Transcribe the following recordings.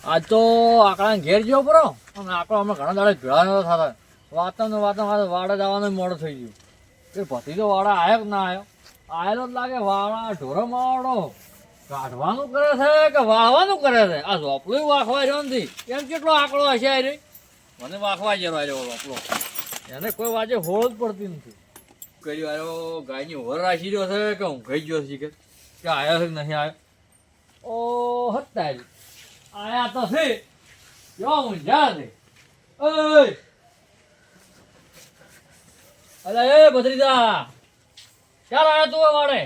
આજ તો આકડા ઘેર જેવો પરો અને આકડો અમે ઘણા દાડે ભેળા નતો થતા. વાતા વાડા જવાનું મોડું થઈ ગયું. એ ભતીજો વાડા આવ્યો કે ના આવ્યો? આવેલો જ લાગે. વાળા ઢોરો માવાડો કાઢવાનું કરે છે કે વાળવાનું કરે છે? આ ઝોપડું વાખવા રહ્યો નથી. એમ કેટલો આકડો હશે આ રે? મને વાખવા જેલો આવ્યો ઝોપડો. એને કોઈ વાજે હોળ જ પડતી નથી. કઈ આવ્યો ગાયની હોર રાખી રહ્યો છે કે હું ગઈ ગયો છે કે આવ્યો છે કે નહીં આવ્યો? ઓ હત્તારી આયા તો છે. કેવા ઊંઝા છે. ઓય અલા એ ભત્રીજા, ક્યારે આવ્યા તું વાડે?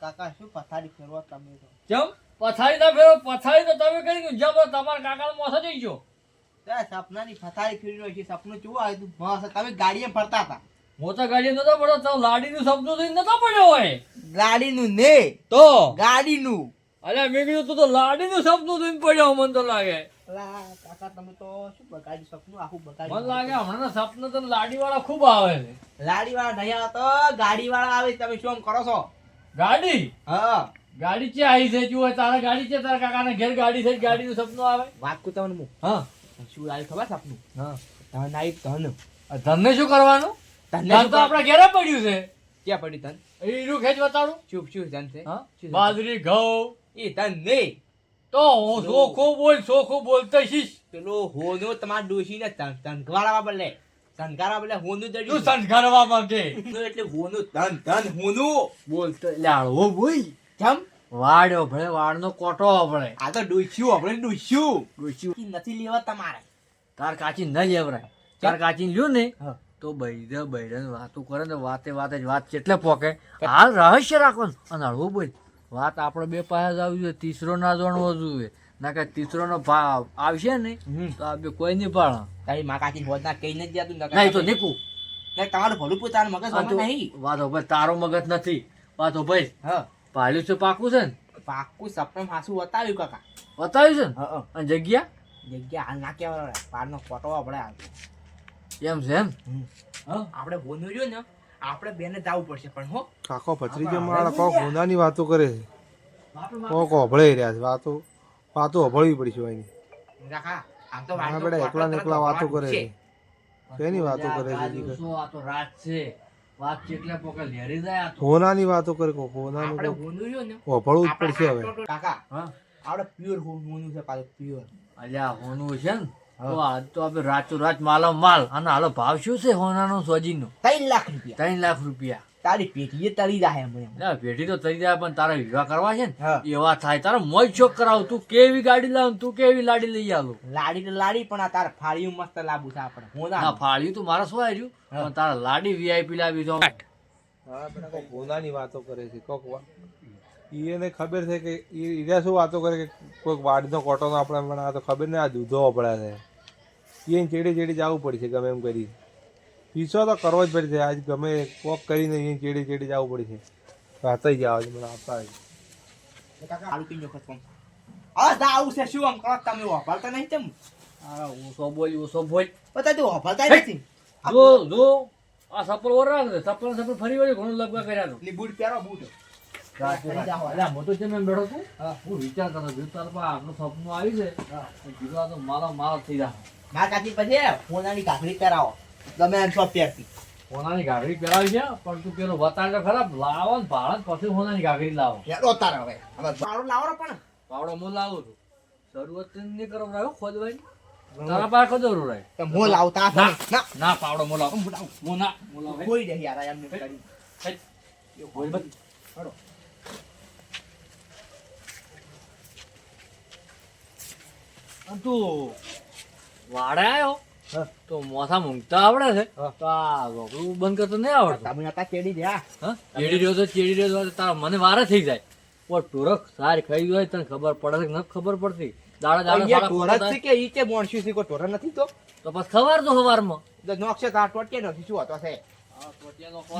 કાકા શું પથારી ફેરવો તમે તો? કેમ પથારી ના ફેરો? પથારી તો તમે કરી ઊંઝા પર તમારા કાકા મોસો જઈ ગયો. સપનાની પથારી ફેરી છે. સપનું કેવું આવ્યું હતું? તમે ગાડીએ ફરતા હતા. મોટા ગાડી નતો પડ્યો તો લાડીનું સપનું થઈને નતો પડ્યો હોય. ગાડીનું ને તો ગાડીનું. અલ્યા મેં કીધું તું તો લાડીનું સપનું થઈને પડ્યો. મને તો લાગે કાકા તમે તો શું બગાડી સપનું આખું મને બગાડી. લાગે હમણાં સપનું તો લાડી વાળા ખૂબ આવે છે. લાડી વાળા નહીં આવતો, ગાડી વાળા આવે. તમે શું આમ કરો છો? ગાડી હા ગાડી છે આવી છે. જુઓ તારા ગાડી છે, તારા કાકાના ઘેર ગાડી છે. ગાડીનું સપનું આવે. વાત કુ તમને હું. હા શું આવ્યું ખબર સપનું? હા ધન આવ્યું. ધન ધનને શું કરવાનું? ધન તો આપણા ઘેરે પડ્યું છે. ક્યાં પડ્યું ધન? એનું ખેંચ બતાડું. શું શું ધન છે? હા શું ધન? બાજરી ઘઉં. એ ધન નહીં. તો હું ચોખ્ખું બોલતો શીશ. પેલો હોનો તમારા ડોશી ને ધનવાળા બદલે ધનકારા બદલે હોનું તું જડ્યું. સંસ્કારવા માંગે એટલે હોનું ધન ધન હોનું બોલતો લાડવો બોલ. જમ વાડ્યો ભલે વાડનો કોટો ભલે. આ તો ડોસ્યું આપણે ડોસ્યું નથી લેવા તમારે. તાર કાચી ન લેવરાય. તાર કાચી લ્યો ને હા. તો બૈરે વાતો કરે ને વાતે જ વાત કેટલે પોકે. હાલ રહસ્ય રાખવાનું અને હળવું બોલ. વાત આપણે બે પાસે જ આવી જોઈએ. તીસરો ના જાણવો જોઈએ. ના કે તીસરો નો ભાવ આવશે ને તો આ બે કોઈ નહીં પાડે. તારી માં કાકી હોત ના કઈ નથી જતું. નહીં તો નીકું. તમારું ભલું પોતાનું મગજ હોમાં નહીં. વાતો ભાઈ તારો મગજ નથી. વાતો ભાઈ હા પાડ્યું છે પાકું છે ને? પાકું સપનું હાસું બતાવ્યું કાકા. બતાવ્યું છે ને? હા અને જગ્યા જગ્યા હાલ ના કેવા પારનો ફોટો આપણે એમ છે એમ? આપણે હોનું રહ્યું ને આપણે બેને જવું પડશે. પણ હો કાકો ભત્રીજો મારા કોક ગુનાની વાતો કરે છે. કોક અભળાઈ રહ્યા છે. વાતો અભળવી પડશે એની. કાકા આમ તો આ બેટા એકલા ને એકલા વાતો કરે છે. કેની વાતો કરે છે? આ તો રાત છે. વાત કેટલે પોકે લેરી જાય. આ તો હોનાની વાતો કરે કોક. હોનાનું આપણે કોક હોનું રહ્યું ને અભળવું જ પડશે હવે. કાકા હા આપણે પ્યોર હોનું છે. પાછું પ્યોર અલ્યા હોનું છે ને તો આજ તો આપણે રાતો રાત માલો માલ. અને હાલો ભાવ શું છે હોનાનો સોજીનો? 3 લાખ રૂપિયા. 3 લાખ રૂપિયા. તારી પેટીએ તળી જાય એમ. ના પેઢી તો થઈ જાય પણ તારા વિવાહ કરવા છે ને હા. એવા થાય. તારો મોજ શોખ કરાવ. તું કેવી ગાડી લાવ, તું કેવી લાડી લઈ આવું. લાડી તો લાડી પણ આ તાર ફાળિયું મસ્ત લાવવું છે આપણે. હોના ના ફાળ્યું તું મારે શું આવ્યું પણ તારા લાડી વીઆઈપી લાવી તો હા બેટા કોક હોનાની વાતો કરે છે. કોક એને ખબર છે કે ઈરા શું વાતો કરે કે કોઈક વાડીનો કોટોનો આપણે પણ આ તો ખબર ને આ દૂધો અપડા છે. એને ચેડી જવું પડશે ગમે એમ કરી. પીછો તો કરવો જ પડશે. આજ ગમે કોક કરીને એને ચેડી જવું પડશે. વાતાઈ જાવ મને આપતા કાકા આલુ પીજો ખતમ. આ દાવ છે શું આમ કરો તમે વાપરતા નહીં તેમ? ઓછો બોલ. પતા તું વાપરતા નથી. જો આ સપલ ઓરા ને સપલ ફરી વળી ઘણું લગવા કર્યા તો. લી બૂટ પહેરો બૂટ. અલ્યા મોટો છે મેં બેઠો છું. હું વિચાર કરો છું તાર પર આપણું સપનું આવી છે. કીધું આ તો મારો થઈ જાય. ના કાકી પછી હોનાની કાકડી કરાવો. ગમે એમ શોપ પહેરતી. હોનાની ગાગરી પહેરાવી છે પણ તું પેલો બતાડે ખરાબ લાવો ને ભાડે પછી હોનાની ગાગરી લાવો. હેડો તાર હવે. હવે પાડો લાવો પણ. પાવડો હું લાવું છું. શરૂઆત નહીં કરો રહ્યો ખોદવાની. તારા પાસે ખોદવું રહે. તો મો લાવતા ના ના પાવડો હું લાવું. હું લાવ. કોઈ દે યાર એમ કરી. કોઈ બત. હેડો. અને તું વાડે આવ્યો તો મોથા મૂંગતા આવડે છે તો આ રોકડું બંધ કરતો નહીં આવડતું. તમે હતા કેડી રહ્યા. હા ચેડી રહ્યો તો તારા મને વારે થઈ જાય. પણ ટોરક સારી ખાઈ હોય તને ખબર પડે કે નથી ખબર પડતી? દાડા ટોરસ છે કે ઈ કે મોણસ્યું છે કોઈ ટોરસ નથી તો પછી ખબર તો સવારમાં નોકશે તાર ટોટિયા નથી શું હતો છે.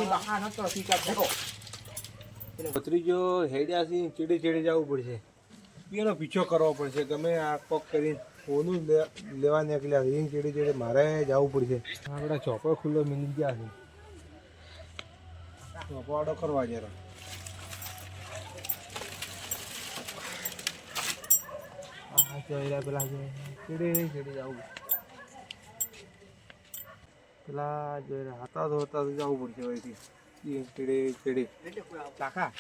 ઈ બહાર નતો નથી કે ફેરો. ભત્રીજો હેડ્યા છે ચેડી જવું પડશે. એનો પીછો કરવો પડશે. ગમે આ કોક કરીને હોનું લેવા નીકળ્યા છે. એને ચેડી મારે જવું પડશે. આપણા ચોપડો ખુલ્લો મિલી ગયા છે. ચોપડો કરવા જરા આ ચોયરા પેલા ચેડે જવું પેલા જોઈને હતા તો જવું પડશે હવેથી ચેડે કાકા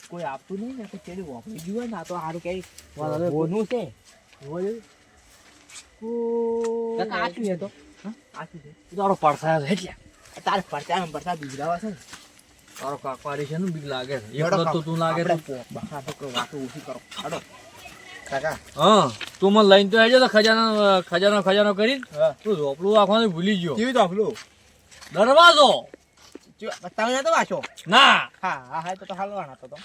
કોઈ આપતું નહીં ને તો તેડી વાપરી ગયું હોય ને આ તો સારું કઈ બોનું છે કાકા આચું છે તો આચું છે તારો પડછાયો છે એટલે તારે પડતા બીજડાવા છે ને તારો કાકવારી છે ને બીક લાગે છે એકલો તો તું લાગે તો બહાર તો કોઈ વાતો ઓછી કરો હાડો કાકા હા તું મને લઈને તો આવજો તો ખજાનો કરી તું ઝોપડું રાખવાનું ભૂલી ગયો કેવી દાખલો દરવાજો તમે નતો વાંચો ના હા તો હાલવાના તો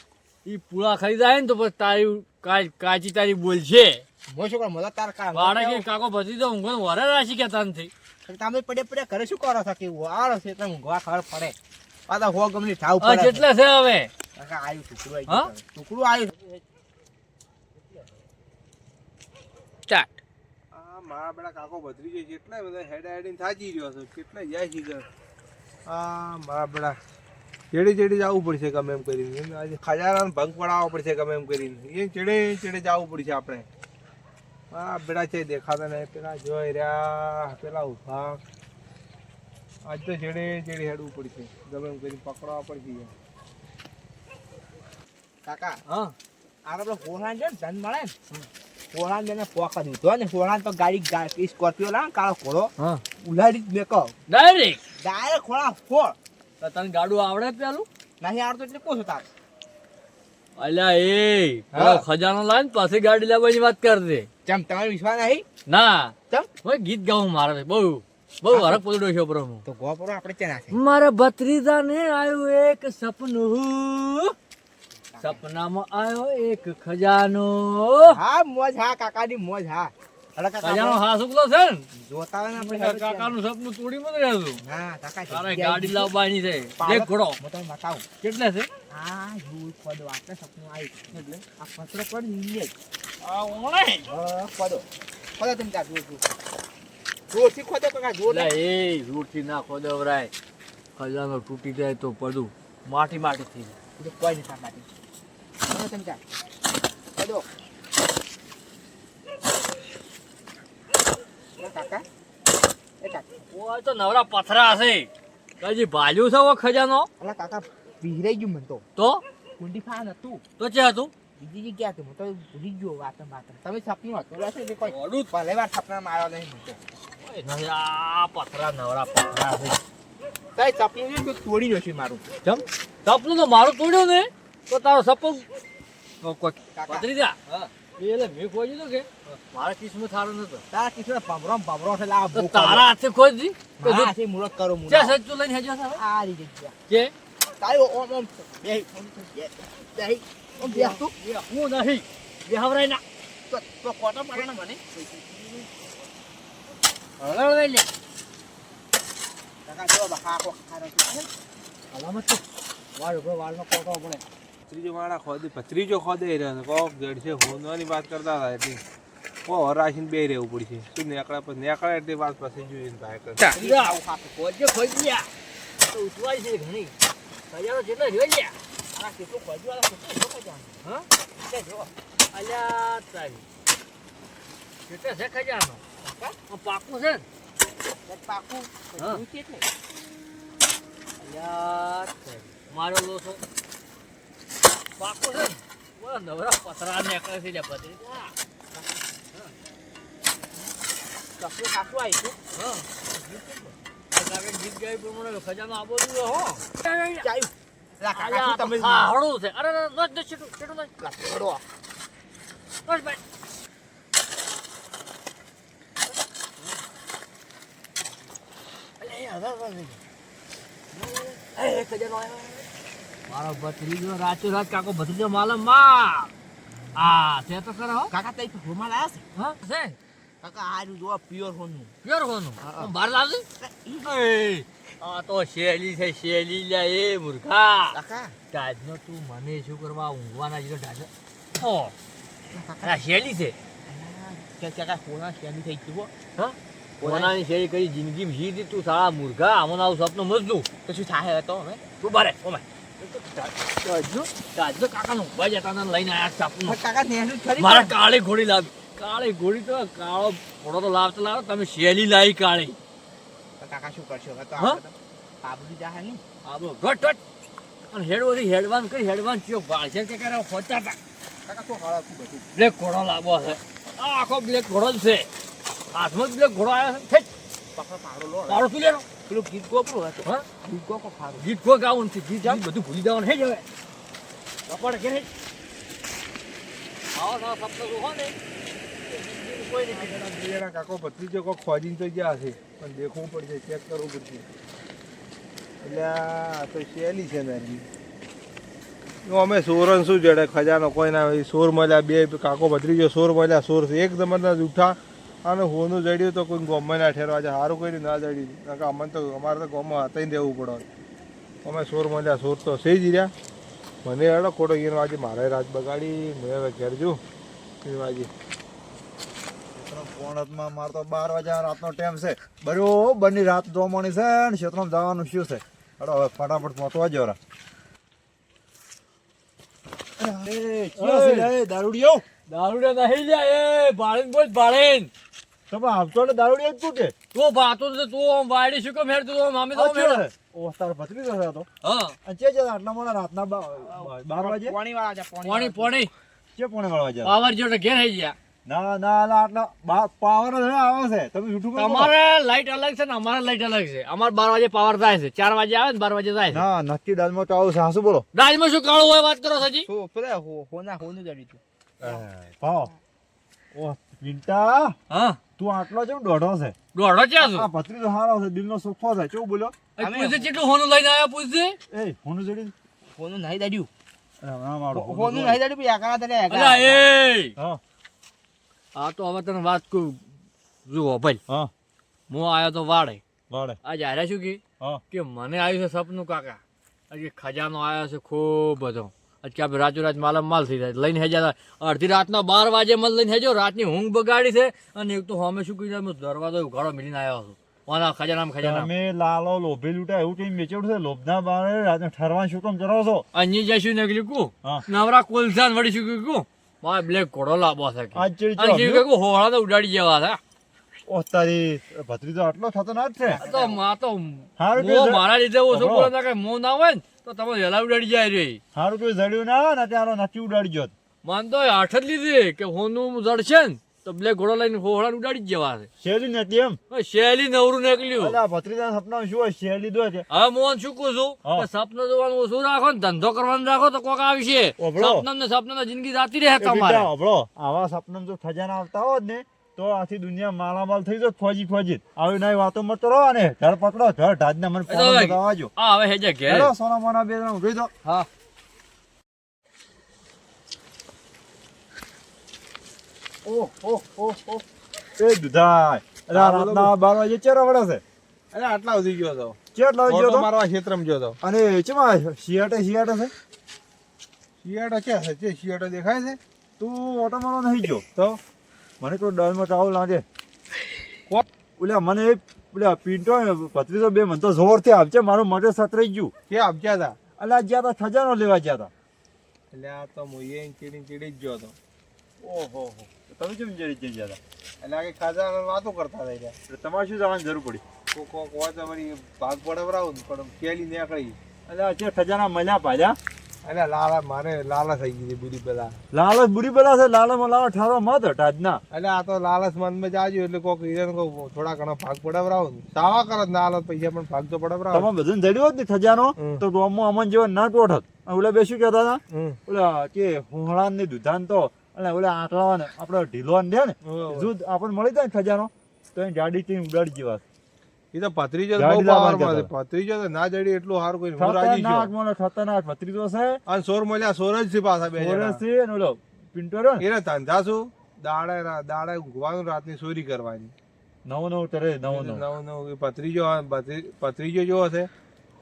ઈ પૂળા ખરીદાય ને તો પછી તારી કાચી તારી બોલ છે મો શું કરો મદદ તાર કા વાડે કે કાકો ભતી તો ઊંઘો વરે રાશી કેતા નથી તમે પડે ઘરે શું કરો છો કે વાળો છે તમે ઊંઘવા ખબર પડે પાછા હો ગમની ઠાવ હા પડે કેટલે છે હવે કાકા આયુ ટુકડું હા? ટુકડું આયુ સ્ટાર્ટ આ મારા બેટા કાકો ભત્રી જાય કેટલા બધા હેડીને થાકી રહ્યો છો કેટલા જાય છે ઘર આ મારા બેટા ચેડી જવું પડશે ગમે એમ કરીને આજે ખજાનાનો ભંગ પડાવવો પડશે ગમે એમ કરીને એ ચેડે જવું પડશે આપણે આ બેડા છે દેખાતા નહીં પેલા જોઈ રહ્યા પેલા ઉભા આજ તો ચેડે હેડવું પડશે ગમે એમ કરીને પકડવા પડશે કાકા હા આપણે હોળાન છે ને ધન મળે ને હોળાન ને પોકા દીધો ને હોળાન તો ગાડી સ્કોર્પિયો લાવ કાળો ઘોડો હા ઉલાડી જ મેકો ડાયરેક્ટ ડાયરેક્ટ ખોળા ફોડ તો તને ગાડું આવડે પેલું નહીં આવડતો એટલે પૂછો તાર અલ્યા એ પેલો ખજાનો લાવીને પાછી ગાડી લાવવાની વાત કર દે ચમ તમારે વિશ્વાસ નહીં ના ચમ હવે ગીત ગાવું મારે બહુ હરક પોતડો છે બરો તો ગોપરો આપણે ચેના છે મારા ભત્રીજાને આવ્યું એક સપનું સપનામાં આવ્યો એક ખજાનો હા મોજ હા કાકાની મોજ હા અરે ખજાનો કાકા હા શુક્લો છે ને જોતા હોય ને આપણે કાકાનું સપનું તોડી મત રહેતું હા કાકા તારે ગાડી લાવવાની છે દેખ ઘોડો હું તમને બતાવું કેટલે છે હા જોઈ ખોદો આપણે સપનું આવ્યું એટલે આ પત્ર પર નીચે આ ઓણે ખોદો ખોદો તમે ત્યાં જોરથી ખોદો કાકા જોર લે એ રૂટથી ના ખોદવરાય ખજાનો તૂટી જાય તો પડું માટી થઈ જાય કોઈ નહીં સાંભળતી ખોદો તમે ત્યાં ખોદો કાકા એ કાકા ઓય તો નવરા પથરા હશે કજી ભાલ્યું છે ઓ ખજાનો અલા કાકા પીહરાઈ ગયું મને તો કુંડી ખાન હતું તો છે હતું બીજી જગ્યા હતી હું તો ભૂલી ગયો વાત તમે સપનું હતું રહેશે એટલે કોઈ ઓડું ભલે વાર સપના માર્યો નહીં હું તો ઓય નહીં આ પથરા નવરા પથરા છે કઈ સપનું છે તો તોડી નાખ્યું મારું જમ સપનું તો મારું તોડ્યું ને તો તારો સપનું કાકા. પતરી જા એટલે મેં ખોજી તો કે મારા કિસ્મત સારો નતો તારા કિશોર ભમરો છે લાવ તો તારા હાથે ખોજી હા છે મુરત કરો મુરત ક્યાં સચ્ચું લઈને હેજો સાહેબ આ રી જગ્યા કે તારી ઓમ ઓમ બે બે ઓમ બે તું હું નહીં બેહવરાય ના તો કોટો પડે ને મને હળવે લે કાકા જો બહા કો ખારો છે હલામત તો વાળનો કોટો પડે ભત્રીજો ખોદે રહ્યો છે કોક જડશે હોનવાની વાત કરતા હતા એટલે કો હરાશીને બે રહેવું પડશે શું નેકળે એટલે વાત પછી જોઈએ ભાઈ કરે આવું ખાતો ખોજે ખોજ્યા તો ઉઠવાય છે ઘણી ખજાનો જેટલો રહ્યો લ્યા આ કેટલું ખોજવાળા કેટલું ખોજવાનું હા કે જો અલ્યા તારી કેટલે છે ખજાનો પાકું છે ને એક પાકું હા. ઊંચી એટલે અલ્યા તારી મારો લોસો પાકું છે ને બોલો નવરા પથરા નીકળે છે લ્યા બધી કશું ખાસું આવી છે હા ગીત ગાય પ્રમાણે ખજાનો આબો જોઈએ હો ચાયું લા કાકા અલ્યા શું તમે ખાહડું છે અરે ન છેટું નહીં લા છોડો બસ ભાઈ મારો ભત્રીજો રાચો રાત કાકો ભત્રીજો માલમ માં આ તે તો કરો કાકા તઈ રૂમાલ આવ્યા છે હા છે કાકા આરું જો પ્યોર હોનું પ્યોર હોનું હા. બહાર લાવજે એ આ તો શેલી છે શેલી લે એ મૂર્ખા કાકા ડાજનો તું મને શું કરવા ઊંઘવાના જેવો ડાજો ઓ આ શેલી છે કે કાકા કોના શેની થઈ ગયું હા કોનાની શેલી કરી જિંદગીમાં જીતી તું સાળા મૂર્ખા આમાં આવું સપનું મજલું તો શું થાય હતો હવે તું બારે ઓમે ડાજનો કાકાનું ઉભા જતા ને લઈને આયા સપનું કાકા નેહરું ખરી મારા કાળી ઘોડી લાવ કાળી ગોળી તો કાળો ઘોડો તો લાવતો લાવો તમે શેલી લાવી કાળી તો કાકા શું કરશો હવે તો હા? આપણે તો આબરૂ જાહે નહીં આબો ઘટ ઘટ અને હેડવાથી હેડવાન કરી હેડવાન ચિયો ભાળશે કે કરે ખોચા હતા કાકા શું હાળા શું બધું બ્લેક ઘોડો લાવવો છે આ આખો બ્લેક ઘોડો જ છે હાથમાં જ બ્લેક ઘોડો આવ્યો છે પકડો પાડો લો પાડો તું લેનો પેલું ગીત ગોપરું હતું હા ગીત ગોપો ફારું ગીત કોઈ ગાવું નથી ગીત બધું ભૂલી જવાનું હે જ હવે કપાડ કે નહીં આવો ના સપનો જો હો ને કોઈ નહીં એના કાકો ભત્રીજો કોક ખોજીને તો ગયા હશે પણ દેખવું પડશે ચેક કરવું પડશે એટલે આ તો શેલી છે ને અમે સોરન શું જડે ખજાનો કોઈ ના હોય સોર મળ્યા બે કાકો ભત્રીજો સોર મળ્યા સોર છે એક જમાના ઉઠા અને હોનું જડ્યું તો કોઈ ગોમમાં ના ઠેરવા આજે સારું કોઈ ના જડ્યું કારણ કે અમને તો અમારે તો ગોમમાં હતા રહેવું પડે અમે સોર મળ્યા સોર તો સહી જ રહ્યા મને હેડો ખોટો એનો આજે મારે રાત બગાડી મેં હવે ઘેર જુ આજે પોણતમાં મારે તો 12 વાગ્યા રાતનો ટાઈમ છે બરોબરની રાત જોવાની છે ને ક્ષેત્રમાં જવાનું શું છે હડો હવે ફટાફટ પહોંચવા જો રા દારૂડિયો દારૂડે નહીં જાય એ ભાળીન બોલ ભાળીન તમે આવતો ને દારૂડિયો જ કે તું ભાતો તો તું આમ વાડી શું કેમ હેડતું તું મામી તો મેળ ઓ તાર ભત્રીજો છે તો હા અને ચે આટલા મોડા રાતના 12 વાગે પોણી વાળા છે પોણી પોણી ચે પોણે વાળવા પાવર જો ઘેર થઈ ગયા ના ના આટલા પાવર આવે છે તમે જૂઠું કરો તમારે લાઈટ અલગ છે ને અમારે લાઈટ અલગ છે અમારે 12 વાગે પાવર થાય છે 4 વાગે આવે ને 12 વાગે જાય છે ના નક્કી દાલમાં તો આવું છે હાસુ બોલો દાજમાં શું કાળું હોય વાત કરો સજી શું પેલા હોના હોનું જડ્યું હતું ભાવ ઓ પિંટા હા તું આટલો જેમ દોઢો છે દોડો ક્યાં આ ભત્રીજો હારો છે દિલનો સુખો છે કેવું બોલ્યો છું પૂછે કેટલું હોનું લઈને આવ્યા પૂછે એ હોનું જડી હોનું નહીં દડ્યું ના મારો હોનું નહીં દડ્યું પણ એકાના તને અલા એ હા આ તો હવે તને વાત કહું જુઓ ભાઈ હા હું આવ્યો તો વાડે વાડે આજે હાર્યા શું હા કે મને આવ્યું છે સપનું કાકા આજે ખજાનો આવ્યો છે ખૂબ બધો આજ કે આપણે રાતોરાત માલ થઈ જાય લઈને હેજા અડધી રાતના 12 વાગે મને લઈને હેજો રાતની ઊંઘ બગાડી છે અને એક તો અમે શું કહ્યું હું દરવાજો ઉઘાડો મિલીને આવ્યો છું ઓના ખજાના તમે લાલો લોભે લૂટા એવું કઈ મેચેડ છે લોભના બારે રાતે ઠરવા શું કામ કરો છો અહીં જઈશું ને કીધું હા. નવરા કોલસાન વળી શું કીધું મારે બ્લેક ઘોડો લાવવો છે કે. આજ ચડી અને કીધું કે હોળા તો ઉડાડી જેવા છે ઓ તારી ભત્રીજો આટલો થતો ના જ છે આ તો માં તો હારું મોં કે મારા લીધે ઓછો બરો. બોલે ને કે મોં ના હોય ને તો તમે વહેલા ઉડાડી જાય રે હારું કોઈ જડ્યું ના ને ત્યારે નથી ઉડાડી જોત મન તો હાથ જ લીધી કે હોનું જડશે ને તો બ્લેક ઘોડો લઈને હોળા ઉડાડી જ જવા છે શેરી નથી એમ હવે શેલી નવરું નીકળ્યું અલા ભત્રીજા સપના શું હોય શેરી દો છે હવે મોહન શું કહું છું હા. કે સપનું જોવાનું ઓછું રાખો ને ધંધો કરવાનું રાખો તો કોક આવશે ઓભળો. સપના જિંદગી જાતી રહે એ તમારે બેટા હંભળો, આવા સપના જો ખજાના આવતા હોત ને તો આખી દુનિયા માલામાલ થઈ જોત ફોજી આવી નાઈ વાતો મત કરો અને ધર પકડો ધર ઢાજના મને એ તો ફોન ભાઈ. બતાવજો આ હવે હેજે ઘેર હેલો સોના મોના બે જણા ઉભી દો હા એ દુધાય અરે આ રાતના 12 વાગે ચેરો વડે છે અરે આટલા સુધી ગયો હતો ચેટલા વાગે ઓટો ગયો તો? મારવા ક્ષેત્રમાં ગયો હતો અને ચેમાં શિયાટે છે શિયાળો ક્યાં છે જે શિયાળો દેખાય છે તું ઓટો મારવા નહીં ગયો તો મને કોઈ ડરમાં ચાવ લાગે કોણ? ઓલા મને ઓલા પિન્ટો ને ભત્રીજો બે મને તો જોરથી આપજે મારું મગજ સતરાઈ ગયું કે આપ્યા હતા અલા જ્યાં તા ખજાનો લેવા ગયા તા એટલે આ તો મુએ ચીડી જ ગયો હતો ઓહો તમે કેમ જઈ ગયા તા એટલે આ કે ખાજા વાતો કરતા હતા ત્યાં એટલે તમારે શું જવાની જરૂર પડી કોક હોય તો વળી ભાગ પડાવરાવું ને પણ પેલી નીકળી એટલે આ જે ખજાના મળ્યા પાછા એટલે લાલા મારે લાલા થઈ ગઈ બુરી પેલા લાલચ બુરી પેલા છે લાલમાં લાવા ઠારો મત ટાજના એટલે આ તો લાલચ મનમાં જાજો એટલે કોક હીરાને કોક થોડા ઘણા ભાગ પડાવરાવું ને સાવા કરત ના આલત પૈસા પણ ભાગ તો પડાવરાવ તમે બધું જડ્યું હોત ને ખજાનો હમ. તો રોમો અમન જેવો ના ટોઠત અને ઓલા બે શું કહેતા હતા હમ ઓલા કે હુંહળાન ને દુધાન તો અને ઓલા આટલા ને આપણે ઢીલો દે ને જો આપણને મળી જાય ને ખજાનો તો એ ગાડી થી ઉડાડી જેવા એ તો પથરીજો ગાડી બહુ લાવવાનું પાવરમાં છે કહેતા. પથરીજો તો ના જડી એટલું સારું કોઈ હું રાજી ખતરનાક છું મને ખતરનાક ભત્રીજો છે અને સોર મળ્યા સોર જ છે પાછા બે જણા. ઓરેસી અને ઓલો પિન્ટો રહ્યો ને એને ધંધા શું દાડે ઊંઘવાનું રાતની ચોરી કરવાની નવો કરે નવો નવ પથરીજો જો હશે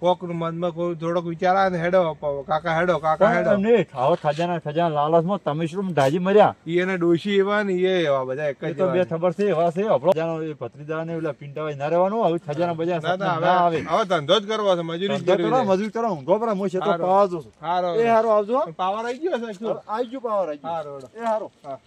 કોક મનમાં કોઈ થોડોક વિચાર આવે ને હેડો કાકા હેડો એમને ખાવો ખજાના લાલચમાં તમે શું ઢાજી મર્યા ઈ એને ડોશી એવા ને એ એવા બધા એક એ જ તો બે એવા. ખબર છે એવા છે આપણો ખજાનો એ ભત્રીજા ને ઓલા પિન્ટા ના રહેવાનું હવે ખજાના બજાર ના, ના, ના આવે હવે ધંધો જ કરવો છે મજૂરી જ ધંધો કરવી કરો છે. મજૂરી કરો ઊંઘો પર હું છે તો હારું. પાવા જોશું હારો એ હારો આવજો હો. પાવર આવી ગયો છે શું? આવી ગયું પાવર આવી ગયું હારો હેડો. એ હારો હા